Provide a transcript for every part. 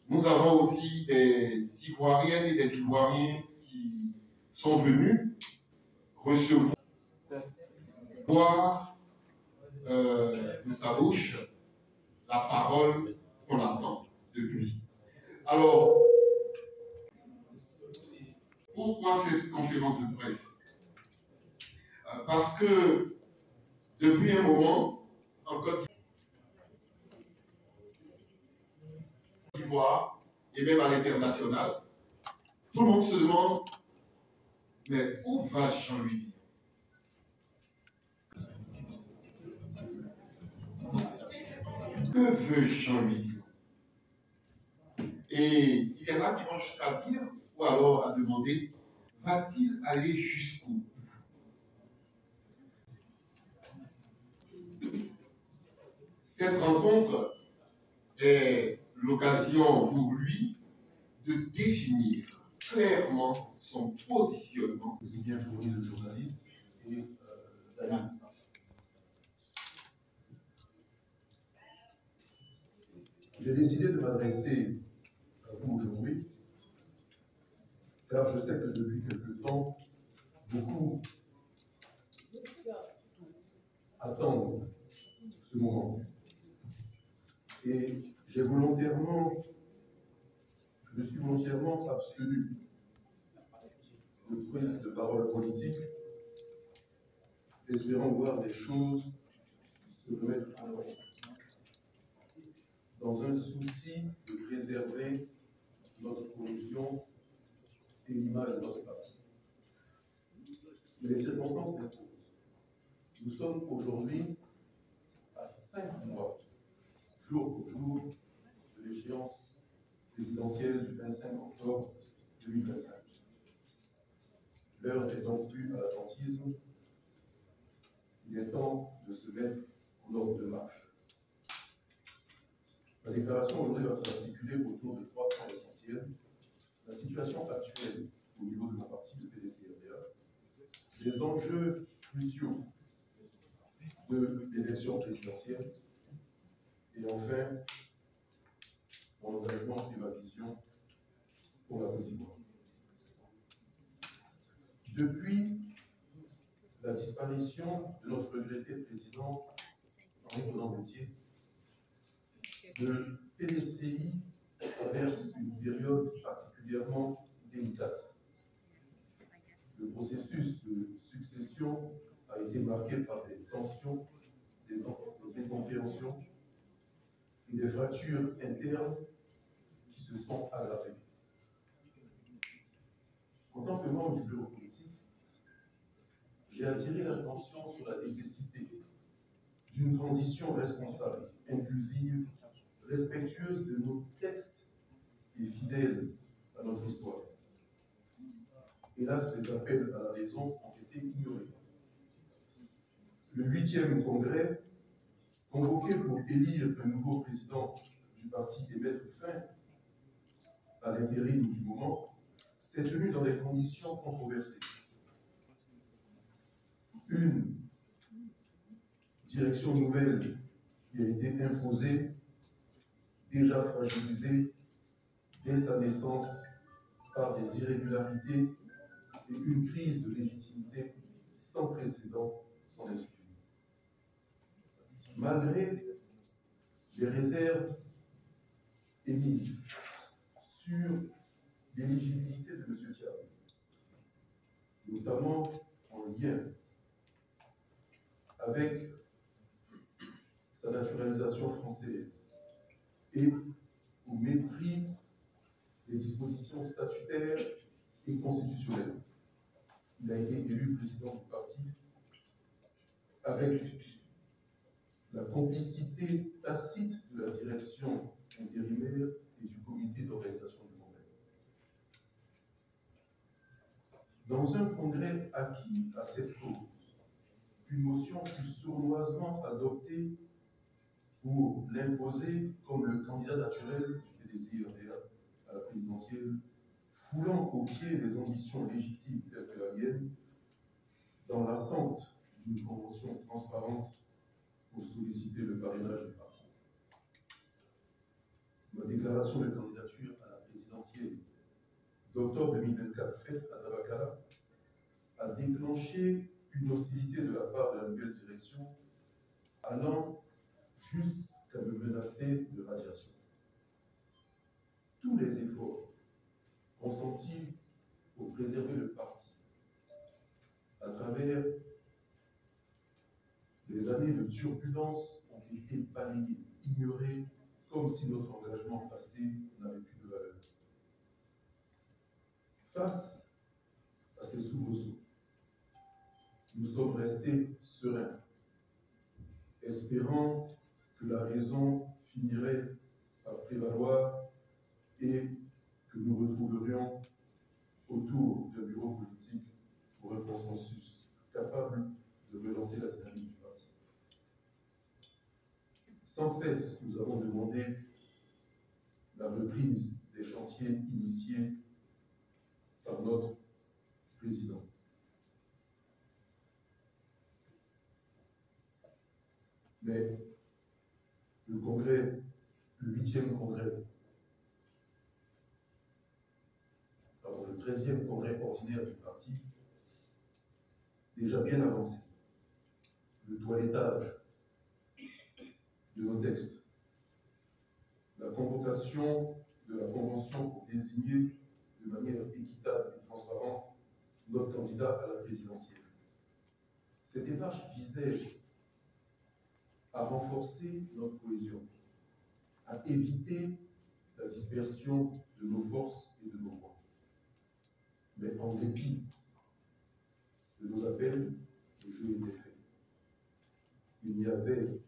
Nous avons aussi des Ivoiriennes et des Ivoiriens qui sont venus recevoir de sa bouche la parole qu'on attend de lui. Alors, pourquoi cette conférence de presse? Parce que depuis un moment, en Côte d'Ivoire et même à l'international, tout le monde se demande, mais où va Jean-Louis Billon? Que veut Jean-Louis Billon? Et il y en a qui vont jusqu'à dire, ou alors à demander, va-t-il aller jusqu'où? Cette rencontre est l'occasion pour lui de définir clairement son positionnement. Aussi bien fourni de journalistes et d'amis. J'ai décidé de m'adresser à vous aujourd'hui, car je sais que depuis quelque temps, beaucoup attendent ce moment. Et je me suis volontairement abstenu de prise de parole politique, espérant voir des choses se remettre en ordre, dans un souci de préserver notre cohésion et l'image de notre parti. Mais les circonstances l'imposent. Nous sommes aujourd'hui à 5 mois, jour pour jour, de l'échéance présidentielle du 25 octobre 2025. L'heure n'est donc plus à l'attentisme. Il est temps de se mettre en ordre de marche. Ma déclaration aujourd'hui va s'articuler autour de 3 points essentiels. La situation actuelle au niveau de mon parti, le PDC-RDA, les enjeux cruciaux de l'élection présidentielle, et enfin, mon engagement et ma vision pour la Côte d'Ivoire. Depuis la disparition de notre regretté président Henri-Konan Bettier, le PDCI traverse une période particulièrement délicate. Le processus de succession a été marqué par des tensions, des incompréhensions et des fractures internes qui se sont aggravées. En tant que membre du bureau politique, j'ai attiré l'attention sur la nécessité d'une transition responsable, inclusive, respectueuse de nos textes et fidèle à notre histoire. Hélas, ces appels à la raison ont été ignorés. Le 8e congrès, convoqué pour élire un nouveau président du parti et mettre fin à l'intérim du moment, s'est tenu dans des conditions controversées. Une direction nouvelle qui a été imposée, déjà fragilisée dès sa naissance par des irrégularités et une crise de légitimité sans précédent, sans excuse. Malgré les réserves émises sur l'éligibilité de M. Thiago, notamment en lien avec sa naturalisation française et au mépris des dispositions statutaires et constitutionnelles. Il a été élu président du parti avec la complicité tacite de la direction intérimaire et du comité d'organisation du congrès. Dans un congrès acquis à cette cause, une motion fut sournoisement adoptée pour l'imposer comme le candidat naturel du PDC-RDA à la présidentielle, foulant aux pieds les ambitions légitimes telles que la mienne, dans l'attente d'une convention transparente pour solliciter le parrainage du parti. Ma déclaration de candidature candidature à la présidentielle d'octobre 2024 faite à Tabakala a déclenché une hostilité de la part de la nouvelle direction allant jusqu'à me menacer de radiation. Tous les efforts consentis pour préserver le parti à travers les années de turbulence ont été balayés, ignorés, comme si notre engagement passé n'avait plus de valeur. Face à ces soubresauts, nous sommes restés sereins, espérant que la raison finirait par prévaloir et que nous retrouverions autour d'un bureau politique pour un consensus capable de relancer la dynamique du parti. Sans cesse, nous avons demandé la reprise des chantiers initiés par notre président. Mais le congrès, le 8e congrès, pardon, le 13e congrès ordinaire du parti, déjà bien avancé. Le toilettage de nos textes, la convocation de la convention pour désigner de manière équitable et transparente notre candidat à la présidentielle. Cette démarche visait à renforcer notre cohésion, à éviter la dispersion de nos forces et de nos voix. Mais en dépit de nos appels, le jeu était fait. Il n'y avait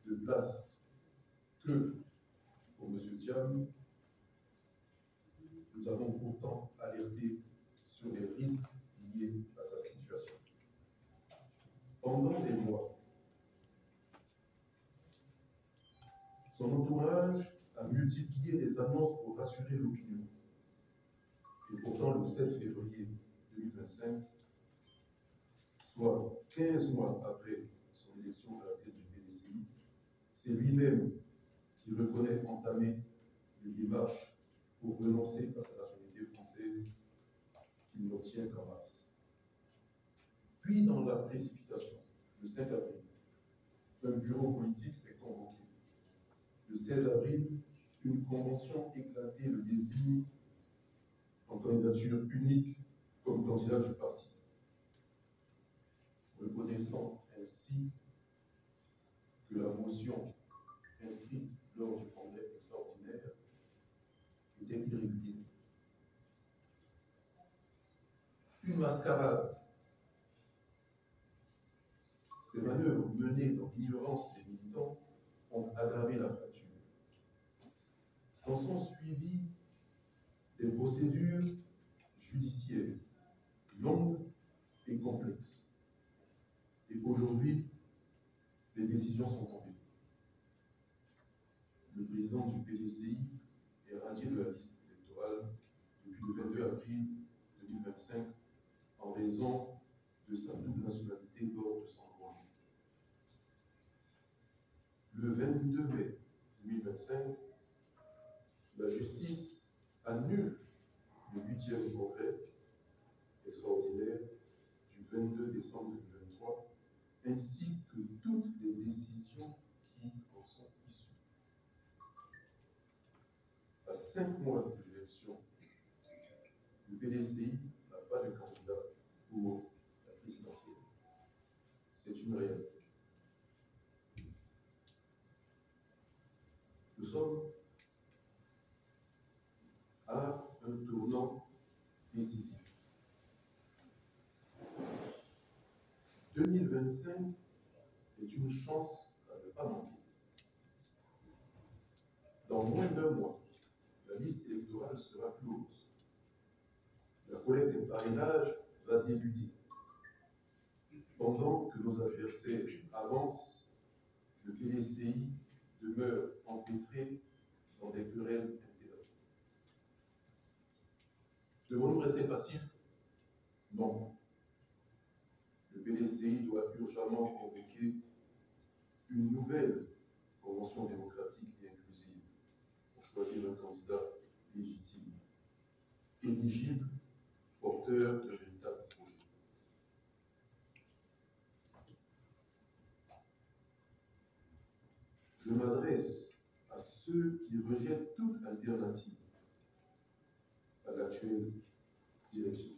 de place que pour M. Thiam. Nous avons pourtant alerté sur les risques liés à sa situation. Pendant des mois, son entourage a multiplié les annonces pour rassurer l'opinion. Et pourtant, le 7 février 2025, soit 15 mois après son élection à la tête du PDCI, c'est lui-même qui reconnaît entamer les démarches pour renoncer à sa nationalité française qu'il n'obtient qu'en mars. Puis, dans la précipitation, le 5 avril, un bureau politique est convoqué. Le 16 avril, une convention éclatée le désigne en candidature unique comme candidat du parti, reconnaissant ainsi que la motion inscrite lors du congrès extraordinaire était irrégulière. Une mascarade. Ces manœuvres menées dans l'ignorance des militants ont aggravé la fracture. S'en sont suivies des procédures judiciaires longues et complexes. Et aujourd'hui, les décisions sont tombées. Le président du PDCI est radié de la liste électorale depuis le 22 avril 2025 en raison de sa double nationalité lors de son enrôlement. Le 22 mai 2025, la justice annule le 8e congrès extraordinaire du 22 décembre 2023, ainsi que toutes les décisions qui en sont issues. À 5 mois de l'élection, le PDCI n'a pas de candidat pour la présidentielle. C'est une réalité. Nous sommes à un tournant décisif. 2025 est une chance à ne pas manquer. Dans moins d'un mois, la liste électorale sera close. La collecte des parrainages va débuter. Pendant que nos adversaires avancent, le PDCI demeure empêtré dans des querelles internes. Devons-nous rester passifs? Non. Le PDCI doit urgemment convoquer une nouvelle convention démocratique et inclusive pour choisir un candidat légitime, éligible, porteur de véritables projets. Je m'adresse à ceux qui rejettent toute alternative à l'actuelle direction.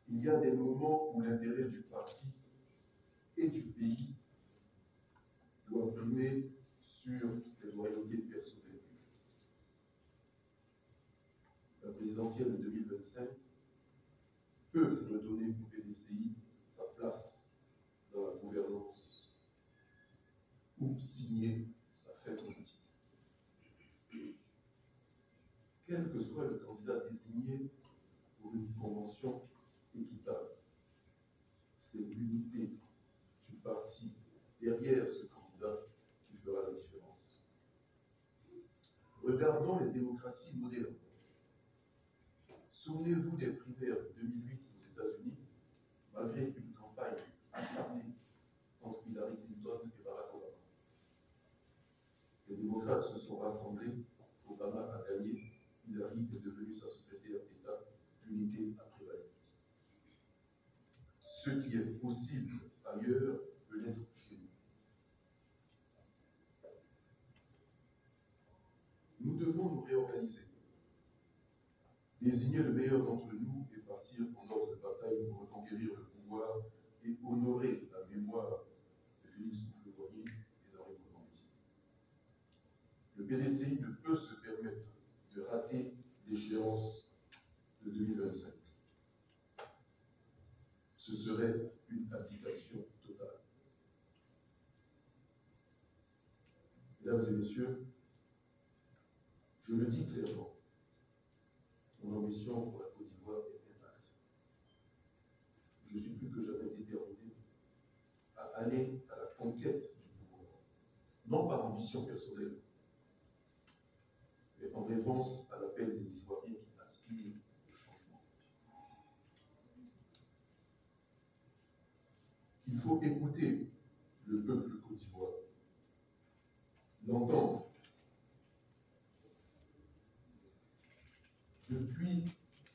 Il y a des moments où l'intérêt du parti et du pays doit primer sur les loyautés personnelles. La présidentielle de 2025 peut redonner au PDCI sa place dans la gouvernance ou signer sa fête politique. Quel que soit le candidat désigné pour une convention équitable, c'est l'unité du parti derrière ce candidat qui fera la différence. Regardons les démocraties modernes. Souvenez-vous des primaires de 2008 aux États-Unis, malgré une campagne acharnée entre Hillary Clinton et Barack Obama. Les démocrates se sont rassemblés, Obama a gagné, Hillary est devenue sa secrétaire d'État, l'unité a prévalu. Ce qui est possible ailleurs peut l'être chez nous. Nous devons nous réorganiser, désigner le meilleur d'entre nous et partir en ordre de bataille pour reconquérir le pouvoir et honorer la mémoire de Félix Houphouët-Boigny et d'Henri Konan-Bédier. Le PDCI ne peut se permettre de rater l'échéance de 2025. Ce serait une abdication totale. Mesdames et messieurs, je le dis clairement, mon ambition pour la Côte d'Ivoire est intacte. Je suis plus que jamais déterminé à aller à la conquête du pouvoir, non par ambition personnelle, mais en réponse à l'appel des Ivoiriens qui aspirent au changement. Il faut écouter le peuple côte d'Ivoire, l'entendre. Depuis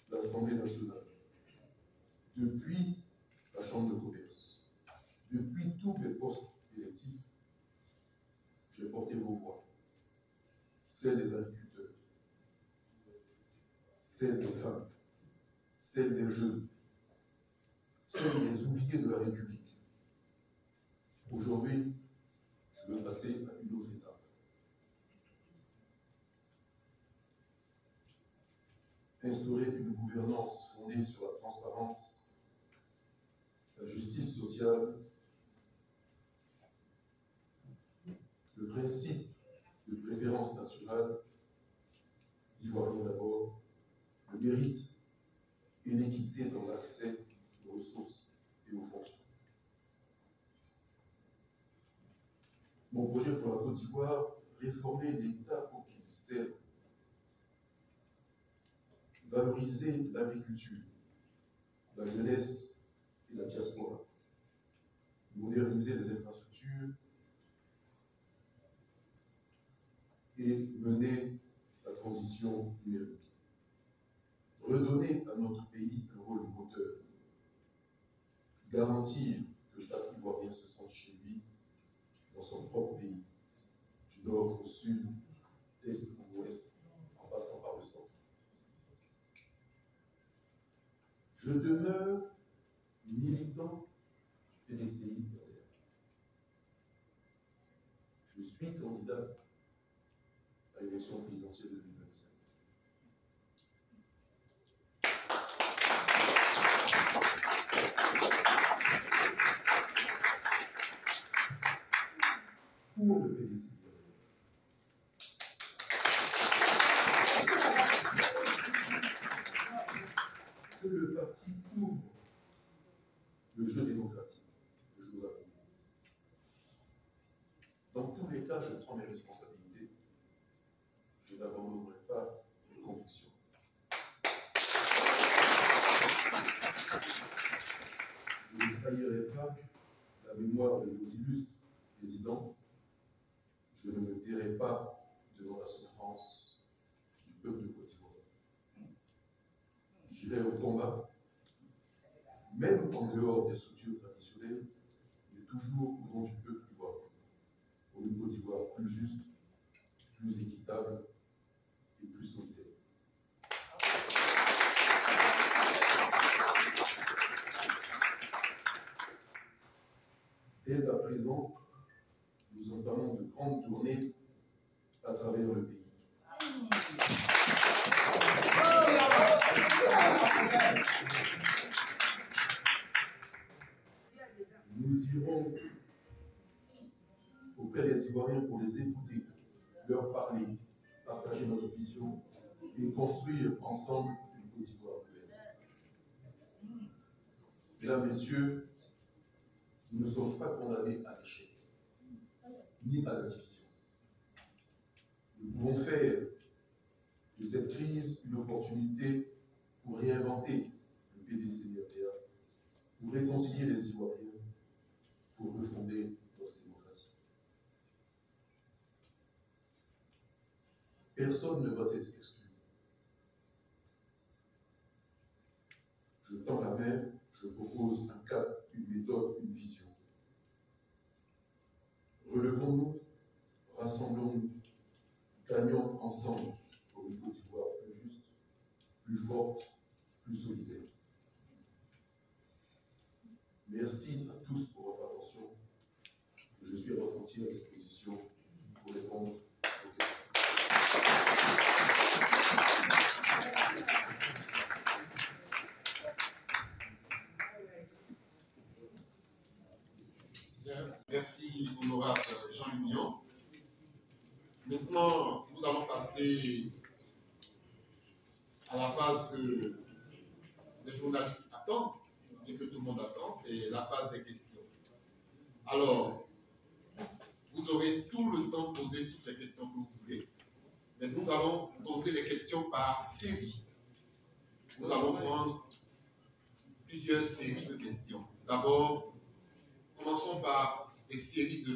l'Assemblée nationale, depuis la Chambre de commerce, depuis tous les postes électifs, j'ai porté vos voix, celles des agriculteurs, celles des femmes, celles des jeunes, celles des oubliés de la République. Aujourd'hui, je veux passer à une autre étape. Instaurer une gouvernance fondée sur la transparence, la justice sociale, le principe de préférence nationale, ivoirien d'abord, le mérite et l'équité dans l'accès aux ressources et aux fonctions. Mon projet pour la Côte d'Ivoire, réformer l'État pour qu'il serve, valoriser l'agriculture, la jeunesse et la diaspora, moderniser les infrastructures et mener la transition numérique. Redonner à notre pays un rôle moteur. Garantir que chaque Ivoirien se sente chez lui dans son propre pays, du nord au sud, d'est au ouest, en passant par le centre. Je demeure militant du PDCI. Je suis candidat à l'élection présidentielle de 2025. Pour le PDCI. Que le parti ouvre le jeu démocratique que je vous appelle. Dans tous les cas, je prends mes responsabilités. Je n'abandonnerai pas des structures traditionnelles, mais toujours au nom du peuple ivoirien, pour une Côte d'Ivoire plus juste, plus équitable et plus solidaire. Dès à présent, nous entamons de grandes tournées à travers le pays. Nous irons auprès des Ivoiriens pour les écouter, leur parler, partager notre vision et construire ensemble une Côte d'Ivoire nouvelle. Mesdames, Messieurs, nous ne sommes pas condamnés à l'échec, ni à la division. Nous pouvons faire de cette crise une opportunité pour réinventer le PDCRDA, pour réconcilier les Ivoiriens, pour refonder notre démocratie. Personne ne doit être exclu. Je tends la main, je propose un cap, une méthode, une vision. Relevons-nous, rassemblons-nous, gagnons ensemble pour une Côte d'Ivoire plus juste, plus forte, plus solidaire. Merci à tous pour votre attention. Je suis à votre entière disposition pour répondre aux questions. Bien, merci honorable Jean Mignon. Maintenant, nous allons passer à la phase que les journalistes attendent et que tout le monde attend, c'est la phase des questions. Alors, vous aurez tout le temps de poser toutes les questions que vous voulez, mais nous allons poser les questions par série. Nous allons prendre plusieurs séries de questions. D'abord, commençons par des séries de...